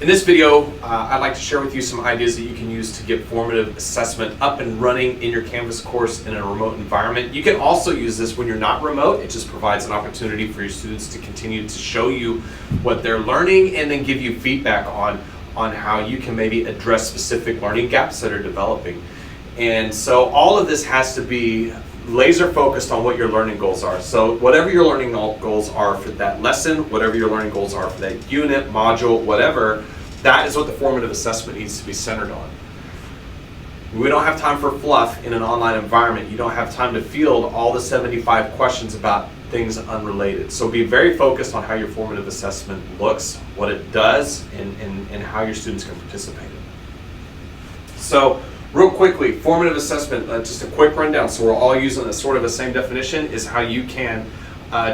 In this video, I'd like to share with you some ideas that you can use to get formative assessment up and running in your Canvas course in a remote environment. You can also use this when you're not remote. It just provides an opportunity for your students to continue to show you what they're learning and then give you feedback on how you can maybe address specific learning gaps that are developing. And so all of this has to be laser focused on what your learning goals are. So whatever your learning goals are for that lesson, whatever your learning goals are for that unit, module, whatever, that is what the formative assessment needs to be centered on. We don't have time for fluff in an online environment. You don't have time to field all the 75 questions about things unrelated. So be very focused on how your formative assessment looks, what it does, and how your students can participate in it. So real quickly, formative assessment, just a quick rundown, so we're all using the sort of the same definition, is how you can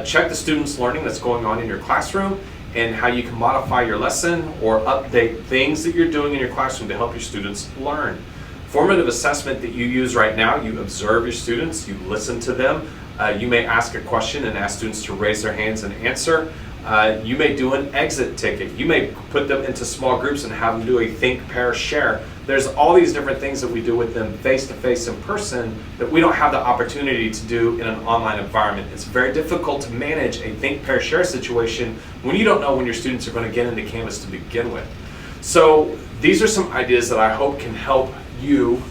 check the students' learning that's going on in your classroom and how you can modify your lesson or update things that you're doing in your classroom to help your students learn. Formative assessment that you use right now, you observe your students, you listen to them, you may ask a question and ask students to raise their hands and answer. You may do an exit ticket. You may put them into small groups and have them do a think, pair, share. There's all these different things that we do with them face-to-face in person that we don't have the opportunity to do in an online environment. It's very difficult to manage a think, pair, share situation when you don't know when your students are going to get into Canvas to begin with. So these are some ideas that I hope can help you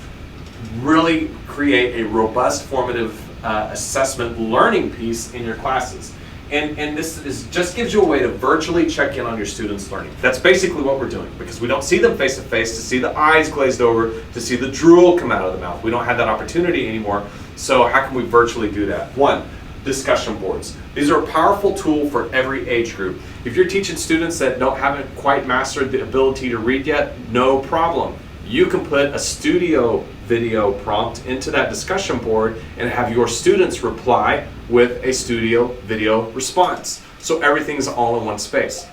really create a robust formative assessment learning piece in your classes. And this just gives you a way to virtually check in on your students' learning. That's basically what we're doing, because we don't see them face to face, to see the eyes glazed over, to see the drool come out of the mouth. We don't have that opportunity anymore. So how can we virtually do that? One, discussion boards. These are a powerful tool for every age group. If you're teaching students that haven't quite mastered the ability to read yet, no problem. You can put a studio video prompt into that discussion board and have your students reply with a studio video response. So everything's all in one space.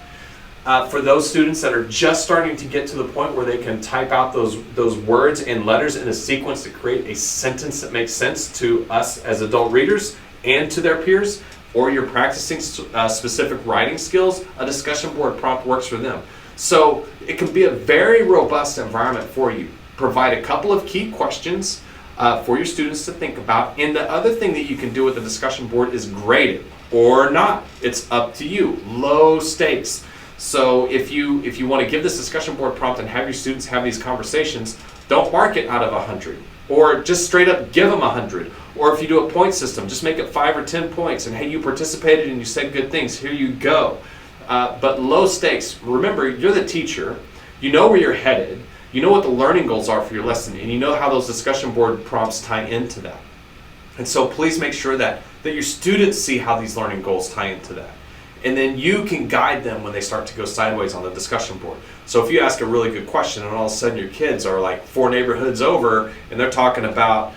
For those students that are just starting to get to the point where they can type out those words and letters in a sequence to create a sentence that makes sense to us as adult readers and to their peers, or you're practicing specific writing skills, a discussion board prompt works for them. So it can be a very robust environment for you. Provide a couple of key questions for your students to think about. And the other thing that you can do with the discussion board is grade it or not. It's up to you. Low stakes. So if you want to give this discussion board prompt and have your students have these conversations, don't mark it out of 100. Or just straight up give them 100. Or if you do a point system, just make it 5 or 10 points. And hey, you participated and you said good things. Here you go. But low stakes. Remember, you're the teacher. You know where you're headed. You know what the learning goals are for your lesson, and you know how those discussion board prompts tie into that. And so please make sure that your students see how these learning goals tie into that. And then you can guide them when they start to go sideways on the discussion board. So if you ask a really good question and all of a sudden your kids are like 4 neighborhoods over and they're talking about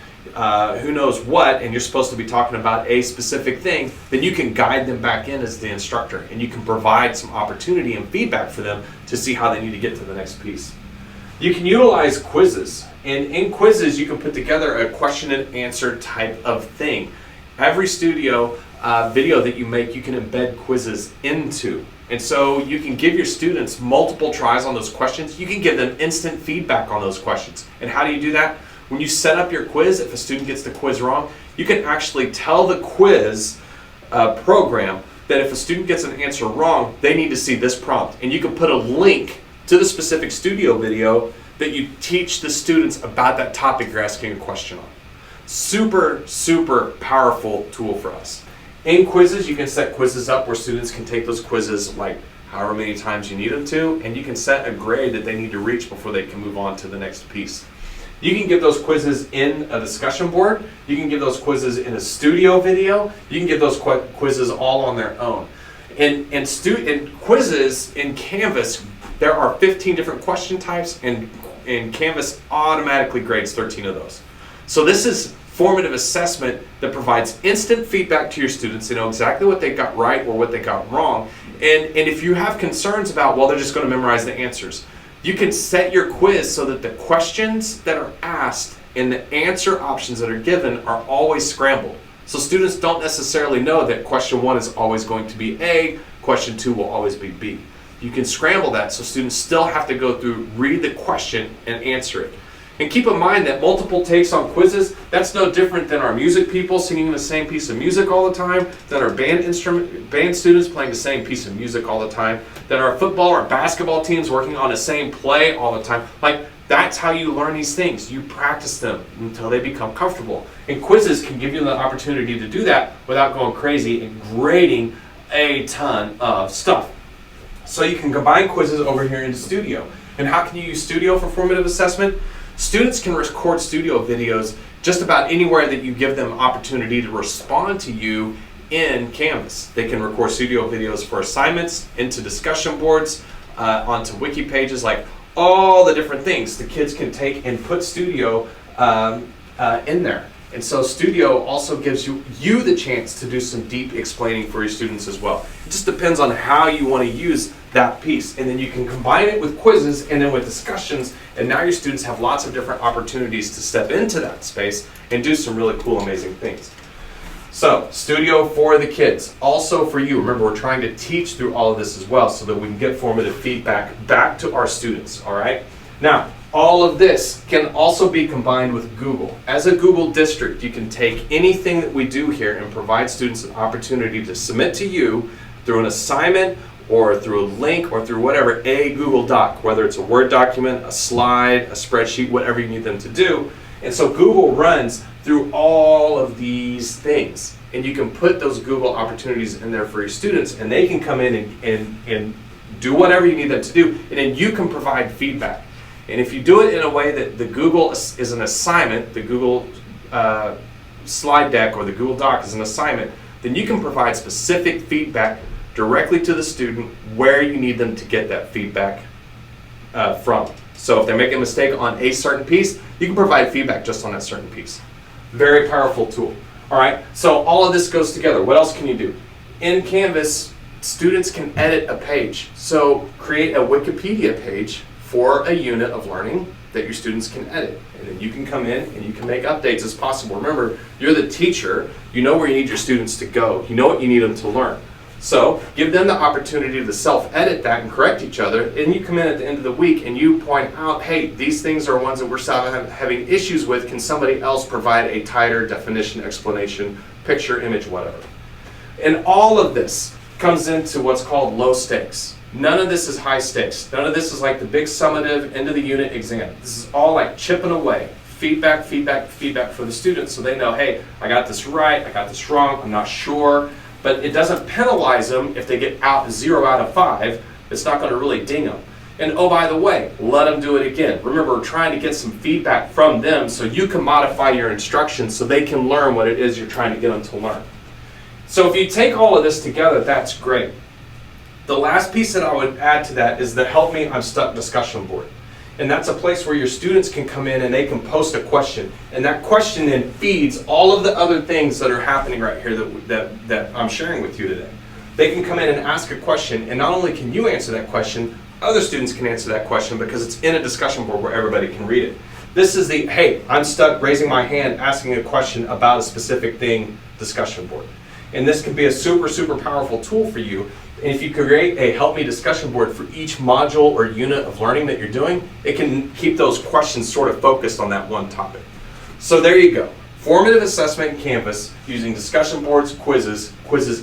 who knows what, and you're supposed to be talking about a specific thing, then you can guide them back in as the instructor, and you can provide some opportunity and feedback for them to see how they need to get to the next piece. You can utilize quizzes, and in quizzes you can put together a question and answer type of thing. Every studio video that you make, you can embed quizzes into. And so you can give your students multiple tries on those questions. You can give them instant feedback on those questions. And how do you do that? When you set up your quiz, if a student gets the quiz wrong, you can actually tell the quiz program that if a student gets an answer wrong, they need to see this prompt. And you can put a link to the specific studio video that you teach the students about that topic you're asking a question on. Super, super powerful tool for us. In quizzes, you can set quizzes up where students can take those quizzes like however many times you need them to, and you can set a grade that they need to reach before they can move on to the next piece. You can give those quizzes in a discussion board. You can give those quizzes in a studio video. You can give those quizzes all on their own. And quizzes in Canvas, there are 15 different question types, and Canvas automatically grades 13 of those. So this is formative assessment that provides instant feedback to your students. They know exactly what they got right or what they got wrong. And if you have concerns about, well, they're just going to memorize the answers, you can set your quiz so that the questions that are asked and the answer options that are given are always scrambled. So students don't necessarily know that question 1 is always going to be A, question 2 will always be B. You can scramble that so students still have to go through, read the question, and answer it. And keep in mind that multiple takes on quizzes, that's no different than our music people singing the same piece of music all the time, than our band students playing the same piece of music all the time, than our football or basketball teams working on the same play all the time. Like, that's how you learn these things. You practice them until they become comfortable. And quizzes can give you the opportunity to do that without going crazy and grading a ton of stuff. So you can combine quizzes over here into Studio. And how can you use Studio for formative assessment? Students can record studio videos just about anywhere that you give them opportunity to respond to you in Canvas. They can record studio videos for assignments, into discussion boards, onto wiki pages, like all the different things the kids can take and put Studio in there. And so Studio also gives you the chance to do some deep explaining for your students as well. It just depends on how you want to use that piece. And then you can combine it with quizzes and then with discussions, and now your students have lots of different opportunities to step into that space and do some really cool, amazing things. So, Studio for the kids, also for you. Remember, we're trying to teach through all of this as well so that we can get formative feedback back to our students, all right? Now, all of this can also be combined with Google. As a Google district, you can take anything that we do here and provide students an opportunity to submit to you through an assignment or through a link or through whatever, a Google Doc, whether it's a Word document, a slide, a spreadsheet, whatever you need them to do. And so Google runs through all of these things. And you can put those Google opportunities in there for your students, and they can come in and do whatever you need them to do, and then you can provide feedback. And if you do it in a way that the Google is an assignment, the Google slide deck or the Google Doc is an assignment, then you can provide specific feedback directly to the student where you need them to get that feedback from. So if they make a mistake on a certain piece, you can provide feedback just on that certain piece. Very powerful tool. All right, so all of this goes together. What else can you do? In Canvas, students can edit a page. So create a Wikipedia page for a unit of learning that your students can edit. And then you can come in and you can make updates as possible. Remember, you're the teacher. You know where you need your students to go. You know what you need them to learn. So give them the opportunity to self-edit that and correct each other. And you come in at the end of the week and you point out, hey, these things are ones that we're having issues with. Can somebody else provide a tighter definition, explanation, picture, image, whatever? And all of this comes into what's called low stakes. None of this is high stakes. None of this is like the big summative end of the unit exam. This is all like chipping away. Feedback, feedback, feedback for the students so they know, hey, I got this right, I got this wrong, I'm not sure. But it doesn't penalize them if they get 0 out of 5. It's not going to really ding them. And oh, by the way, let them do it again. Remember, we're trying to get some feedback from them so you can modify your instructions so they can learn what it is you're trying to get them to learn. So if you take all of this together, that's great. The last piece that I would add to that is the Help Me, I'm Stuck discussion board. And that's a place where your students can come in and they can post a question. And that question then feeds all of the other things that are happening right here that I'm sharing with you today. They can come in and ask a question, and not only can you answer that question, other students can answer that question because it's in a discussion board where everybody can read it. This is the, hey, I'm stuck raising my hand asking a question about a specific thing discussion board. And this can be a super, super powerful tool for you. And if you create a Help Me discussion board for each module or unit of learning that you're doing, it can keep those questions sort of focused on that one topic. So there you go. Formative assessment in Canvas using discussion boards, quizzes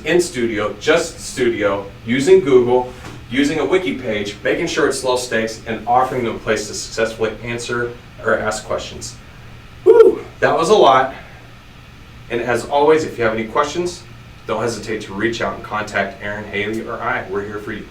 in Studio, just Studio, using Google, using a wiki page, making sure it's low stakes, and offering them a place to successfully answer or ask questions. Woo! That was a lot. And as always, if you have any questions, don't hesitate to reach out and contact Aaron, Haley, or I. We're here for you.